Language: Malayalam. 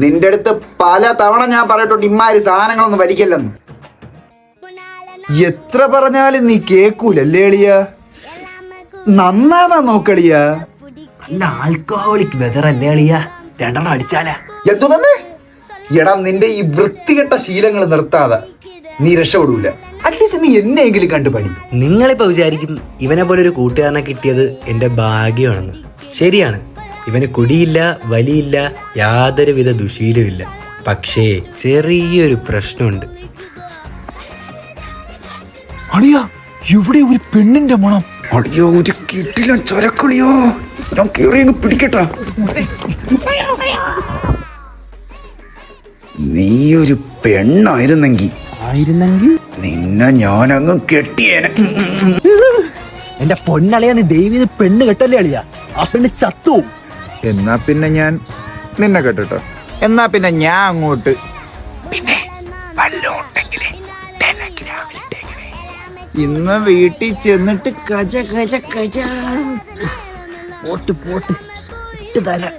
നിന്റെ അടുത്ത് പല തവണ ഞാൻ പറയട്ടുണ്ട് ഇമ്മാതിരി സാധനങ്ങളൊന്നും വലിക്കല്ലെന്ന്. എത്ര പറഞ്ഞാലും നീ കേക്കൂലല്ലേ എളിയ? നന്നാവാ നോക്കളിയ. നല്ല ആൽക്കഹോളിക് വെതറല്ലേ എളിയ? രണ്ടെണ്ണം അടിച്ചാലാ. എന്തു തന്നെ? എടാ, നിന്റെ ഈ വൃത്തികെട്ട ശീലങ്ങൾ നിർത്താതെ നീ രക്ഷപ്പെടൂല. അറ്റ്ലീസ്റ്റ് നീ എന്നെയെങ്കിലും കണ്ടുപണി. നിങ്ങളിപ്പോൾ വിചാരിക്കും ഇവനെ പോലെ ഒരു കൂട്ടുകാരനെ കിട്ടിയത് എൻ്റെ ഭാഗ്യമാണെന്ന്. ശരിയാണ്, ഇവന് കുടിയില്ല, വലിയില്ല, യാതൊരുവിധ ദുശീലമില്ല. പക്ഷേ ചെറിയൊരു പ്രശ്നമുണ്ട്. അളിയാ, ഇവിടെ ഒരു പെണ്ണിന്റെ മണം. അളിയോ, ഒരു കിട്ടില്ല ചൊരക്കളിയോ. ഞാൻ കേറി അങ്ങ് പിടിക്കട്ടാ. നീയൊരു പെണ്ണായിരുന്നെങ്കിൽ നിന്നെ ഞാനങ്ങ് കെട്ടിയേനെ. എന്റെ പൊന്നളിയാ, നീ ദൈവം പെണ്ണ് കെട്ടല്ലേ അളിയാ? ആ പെണ്ണ് ചത്തു. എന്നാ പിന്നെ ഞാൻ നിന്നെ കേട്ടോ. എന്നാ പിന്നെ ഞാൻ അങ്ങോട്ട്. ഇന്ന് വീട്ടിൽ ചെന്നിട്ട് കജ കജ കജ പോട്ട് പോട്ട് ഇട്ട് തരാം.